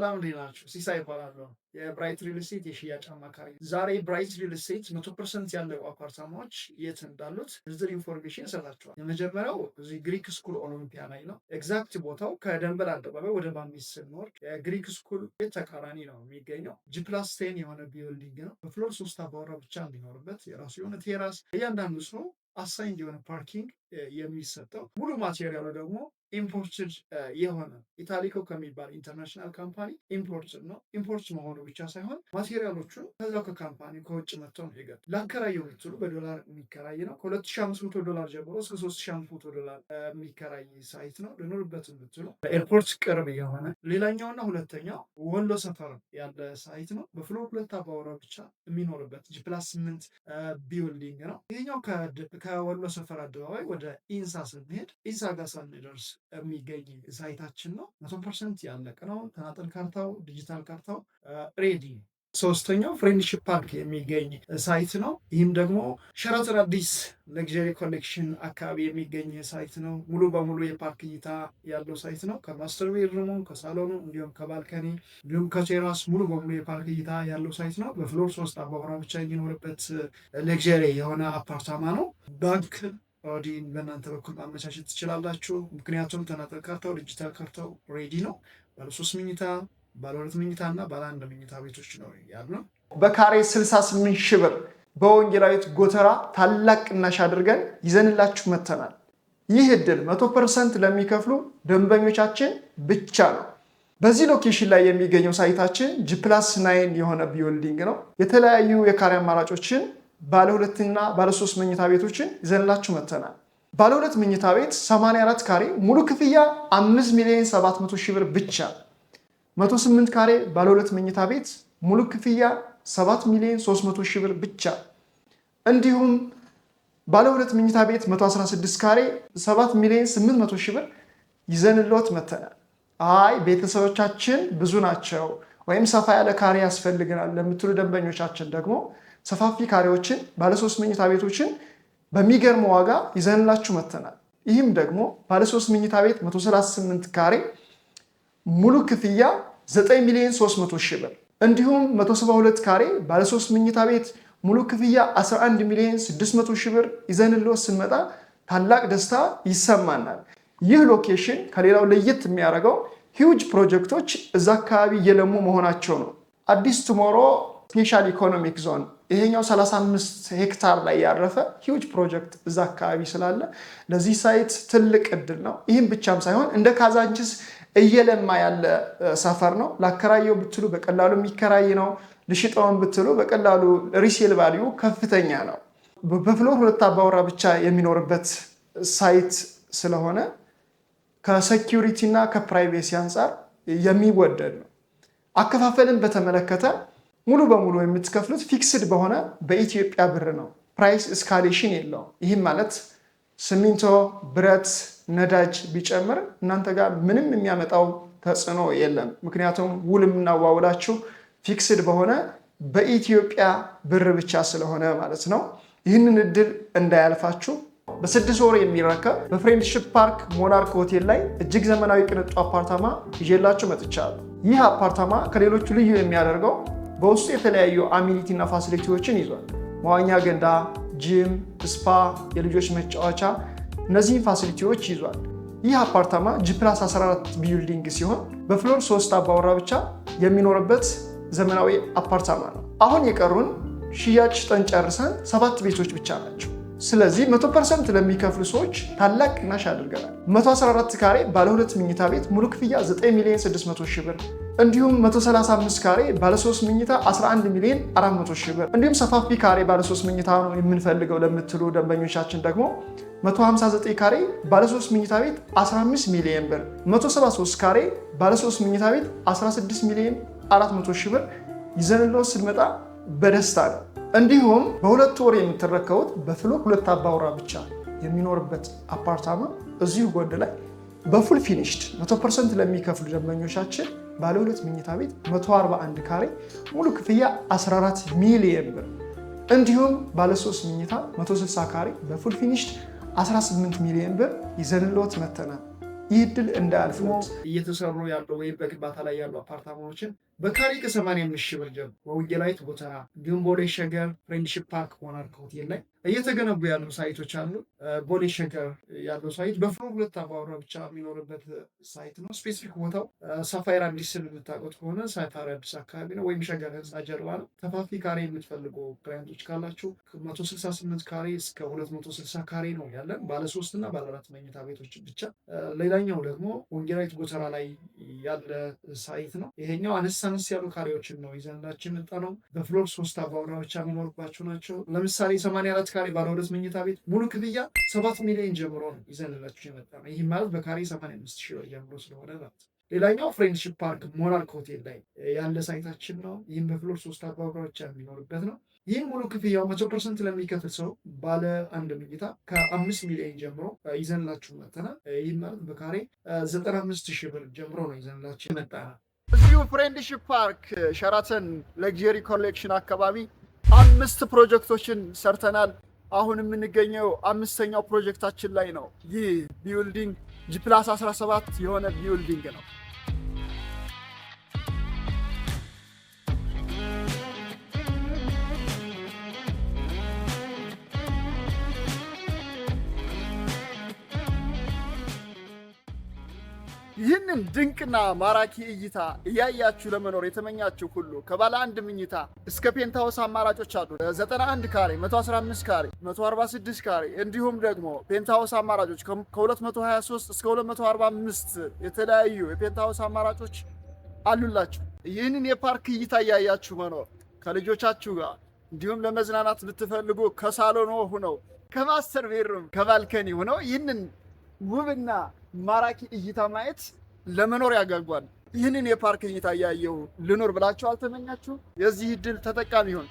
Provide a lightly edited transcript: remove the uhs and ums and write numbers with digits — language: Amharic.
ሰላም እንዴት ናችሁ? ሲሳይ እባላለሁ። የብራይት ሪል ስቴት የሽያጭ አማካሪ። ዛሬ ብራይት ሪል ስቴት 100% ያለው አፓርታማዎች የት እንዳሉት ዝርዝር ኢንፎርሜሽን እሰጣችኋል። የመጀመሪያው እዚህ ግሪክ ስኩል ኦሎምፒያ ላይ ነው። ኤግዛክት ቦታው ከደንበል አደባባይ ወደ ባሚስ ስንወርድ የግሪክ ስኩል ተቃራኒ ነው የሚገኘው። ጂፕላስ 10 የሆነ ቢልዲንግ ነው። በፍሎር 3 አባወራ ብቻ እንዲኖርበት የራሱ የሆነ ቴራስ፣ እያንዳንዱ ሰው አሳይንድ የሆነ ፓርኪንግ የሚሰጠው ሙሉ ማቴሪያሉ ደግሞ ኢምፖርትድ የሆነ ኢታሊኮ ከሚባል ኢንተርናሽናል ካምፓኒ ኢምፖርትድ ነው። ኢምፖርት መሆኑ ብቻ ሳይሆን ማቴሪያሎቹን ከዛው ከካምፓኒ ከውጭ መጥተው ነው የገቡ። ላከራየው ብትሉ በዶላር የሚከራይ ነው። ከ$2500 ጀምሮ እስከ $3500 የሚከራይ ሳይት ነው። ልኖርበት ብትሉ ለኤርፖርት ቅርብ የሆነ ሌላኛውና ሁለተኛው ወሎ ሰፈር ያለ ሳይት ነው። በፍሎር 2 አባወራ ብቻ የሚኖርበት ጂፕላስ 8 ቢልዲንግ ነው። ይሄኛው ከወሎ ሰፈር አደባባይ ወደ ኢንሳ ስንሄድ ኢንሳ ጋር ሳንደርስ የሚገኝ ሳይታችን ነው። 100% ያለቀ ነው። ተናጠል ካርታው ዲጂታል ካርታው ሬዲ። ሶስተኛው ፍሬንድሺፕ ፓርክ የሚገኝ ሳይት ነው። ይህም ደግሞ ሸራተን አዲስ ለግዠሪ ኮሌክሽን አካባቢ የሚገኝ ሳይት ነው። ሙሉ በሙሉ የፓርክ እይታ ያለው ሳይት ነው። ከማስተር ቤድሩሙ ከሳሎኑ እንዲሁም ከባልከኒ እንዲሁም ከቴራስ ሙሉ በሙሉ የፓርክ እይታ ያለው ሳይት ነው። በፍሎር 3 አባወራ ብቻ የሚኖርበት ለግዠሪ የሆነ አፓርታማ ነው። ባንክ ኦዲን በእናንተ በኩል ማመቻቸት ትችላላችሁ። ምክንያቱም ተናጠል ካርታው ዲጂታል ካርታው ሬዲ ነው። ባለ 3 መኝታ ባለ 2 መኝታ እና ባለ 1 መኝታ ቤቶች ነው ያልነው። በካሬ 68 ሺህ ብር በወንጌላዊት ጎተራ ታላቅ ቅናሽ አድርገን ይዘንላችሁ መተናል። ይህ እድል 100% ለሚከፍሉ ደንበኞቻችን ብቻ ነው። በዚህ ሎኬሽን ላይ የሚገኘው ሳይታችን ጂፕላስ 9 የሆነ ቢልዲንግ ነው። የተለያዩ የካሬ አማራጮችን ባለ 2 እና ባለ 3 መኝታ ቤቶችን ይዘንላችሁ መተናል። ባለ 2 መኝታ ቤት 84 ካሬ ሙሉ ክፍያ 5,700,000 ብር ብቻ። 108 ካሬ ባለ 2 መኝታ ቤት ሙሉ ክፍያ 7,300,000 ብር ብቻ። እንዲሁም ባለ 2 መኝታ ቤት 116 ካሬ 7,800,000 ብር ይዘንልዎት መተናል። አይ ቤተሰቦቻችን ብዙ ናቸው ወይም ሰፋ ያለ ካሬ ያስፈልገናል ለምትሉ ደንበኞቻችን ደግሞ ሰፋፊ ካሬዎችን ባለ 3 መኝታ ቤቶችን በሚገርም ዋጋ ይዘንላችሁ መተናል። ይህም ደግሞ ባለ 3 መኝታ ቤት 138 ካሬ ሙሉ ክፍያ 9,300,000 ብር፣ እንዲሁም 172 ካሬ ባለ 3 መኝታ ቤት ሙሉ ክፍያ 11,600,000 ብር ይዘንልዎት ስንመጣ ታላቅ ደስታ ይሰማናል። ይህ ሎኬሽን ከሌላው ለየት የሚያደርገው ሂውጅ ፕሮጀክቶች እዛ አካባቢ እየለሙ መሆናቸው ነው። አዲስ ቱሞሮ ስፔሻል ኢኮኖሚክ ዞን ይሄኛው 35 ሄክታር ላይ ያረፈ ሂውጅ ፕሮጀክት እዛ አካባቢ ስላለ ለዚህ ሳይት ትልቅ እድል ነው። ይህም ብቻም ሳይሆን እንደ ካዛንችስ እየለማ ያለ ሰፈር ነው። ላከራየው ብትሉ በቀላሉ የሚከራይ ነው። ልሽጠውን ብትሉ በቀላሉ ሪሴል ቫልዩ ከፍተኛ ነው። በፍሎር 2 አባወራ ብቻ የሚኖርበት ሳይት ስለሆነ ከሴኪዩሪቲ እና ከፕራይቬሲ አንጻር የሚወደድ ነው። አከፋፈልን በተመለከተ ሙሉ በሙሉ የምትከፍሉት ፊክስድ በሆነ በኢትዮጵያ ብር ነው። ፕራይስ እስካሌሽን የለውም። ይህም ማለት ሲሚንቶ፣ ብረት፣ ነዳጅ ቢጨምር እናንተ ጋር ምንም የሚያመጣው ተጽዕኖ የለም። ምክንያቱም ውል የምናዋውላችሁ ፊክስድ በሆነ በኢትዮጵያ ብር ብቻ ስለሆነ ማለት ነው። ይህንን እድል እንዳያልፋችሁ። በ6 ወር የሚረከብ በፍሬንድሺፕ ፓርክ ሞናርክ ሆቴል ላይ እጅግ ዘመናዊ ቅንጡ አፓርታማ ይዤላችሁ መጥቻለሁ። ይህ አፓርታማ ከሌሎቹ ልዩ የሚያደርገው በውስጡ የተለያዩ አሚኒቲ እና ፋሲሊቲዎችን ይዟል። መዋኛ ገንዳ፣ ጂም፣ ስፓ፣ የልጆች መጫወቻ እነዚህን ፋሲሊቲዎች ይዟል። ይህ አፓርታማ ጂፕላስ 14 ቢልዲንግ ሲሆን በፍሎር 3 አባወራ ብቻ የሚኖርበት ዘመናዊ አፓርታማ ነው። አሁን የቀሩን ሽያጭ ሽጠን ጨርሰን 7 ቤቶች ብቻ ናቸው። ስለዚህ 100% ለሚከፍሉ ሰዎች ታላቅ ቅናሽ አድርገናል። 114 ካሬ ባለ 2 መኝታ ቤት ሙሉ ክፍያ 9,600,000 ብር፣ እንዲሁም 135 ካሬ ባለ 3 መኝታ 11,400,000 ብር፣ እንዲሁም ሰፋፊ ካሬ ባለ 3 መኝታ ነው የምንፈልገው ለምትሉ ደንበኞቻችን ደግሞ 159 ካሬ ባለ 3 መኝታ ቤት 15 ሚሊዮን ብር፣ 173 ካሬ ባለ 3 መኝታ ቤት 16,400,000 ብር ይዘንልዎት ስንመጣ በደስታ ነው። እንዲሁም በ2 ወር የምትረከቡት በፍሎር 2 አባወራ ብቻ የሚኖርበት አፓርታማ እዚሁ ጎን ላይ በፉል ፊኒሽድ 100% ለሚከፍሉ ደንበኞቻችን ባለ 2 መኝታ ቤት 141 ካሬ ሙሉ ክፍያ 14 ሚሊዮን ብር፣ እንዲሁም ባለ 3 መኝታ 160 ካሬ በፉል ፊኒሽድ 18 ሚሊዮን ብር ይዘንልዎት መተናል። ይህ እድል እንዳያልፍዎት። እየተሰሩ ያሉ ወይም በግንባታ ላይ ያሉ አፓርታማዎችን በካሬ ከ85 ሺህ ብር ጀምሮ በወንጌላዊት ጎተራ እንዲሁም ቦሌ ሸገር ፍሬንድሺፕ ፓርክ ሞናርክ ሆቴል ላይ እየተገነቡ ያሉ ሳይቶች አሉ። ቦሌ ሸገር ያለው ሳይት በፍሎር 2 አባወራ ብቻ የሚኖርበት ሳይት ነው። ስፔሲፊክ ቦታው ሳፋይር አዲስን የምታውቁት ከሆነ ሳፋይር አዲስ አካባቢ ነው፣ ወይም ሸገር ህንፃ ጀርባ ነው። ተፋፊ ካሬ የምትፈልጉ ክላይንቶች ካላችሁ 168 ካሬ እስከ 260 ካሬ ነው ያለን፣ ባለ 3 እና ባለ 4 መኝታ ቤቶች ብቻ። ሌላኛው ደግሞ ወንጌላዊት ጎተራ ላይ ያለ ሳይት ነው። ይሄኛው አነስ ያሉ ካሬዎችን ነው ይዘንላችሁ የመጣ ነው። በፍሎር 3 አባወራ ብቻ የሚኖርባቸው ናቸው። ለምሳሌ 84 ካሬ ባለ 2 መኝታ ቤት ሙሉ ክፍያ 7 ሚሊዮን ጀምሮ ነው ይዘንላችሁ የመጣ ነው። ይህ ማለት በካሬ 85 ሺህ ብር ጀምሮ ስለሆነ ማለት ነው። ሌላኛው ፍሬንድሺፕ ፓርክ ሞናርክ ሆቴል ላይ ያለ ሳይታችን ነው። ይህም በፍሎር 3 አባወራ ብቻ የሚኖርበት ነው። ይህም ሙሉ ክፍያው 100% ለሚከፍል ሰው ባለ 1 መኝታ ከ5 ሚሊዮን ጀምሮ ይዘንላችሁ መጥተናል። ይህም ማለት በካሬ 95 ሺህ ብር ጀምሮ ነው ይዘንላችሁ የመጣ ነው። እዚሁ ፍሬንድሺፕ ፓርክ ሸራተን ለግዠሪ ኮሌክሽን አካባቢ 5 ፕሮጀክቶችን ሰርተናል። አሁን የምንገኘው 5ኛው ፕሮጀክታችን ላይ ነው። ይህ ቢልዲንግ G+17 የሆነ ቢልዲንግ ነው። ይህንን ድንቅና ማራኪ እይታ እያያችሁ ለመኖር የተመኛችሁ ሁሉ ከባለ 1 መኝታ እስከ ፔንታውስ አማራጮች አሉ። 91 ካሬ፣ 115 ካሬ፣ 146 ካሬ እንዲሁም ደግሞ ፔንታውስ አማራጮች ከ223 እስከ 245 የተለያዩ የፔንታውስ አማራጮች አሉላችሁ። ይህንን የፓርክ እይታ እያያችሁ መኖር ከልጆቻችሁ ጋር እንዲሁም ለመዝናናት ብትፈልጉ ከሳሎን ሆነው ከማስተር ቤድሩም ከባልከኒ ሆነው ይህንን ውብና ማራኪ እይታ ማየት ለመኖር ያጓጓል። ይህንን የፓርክ እይታ እያየሁ ልኖር ብላችሁ አልተመኛችሁ? የዚህ እድል ተጠቃሚ ይሁን።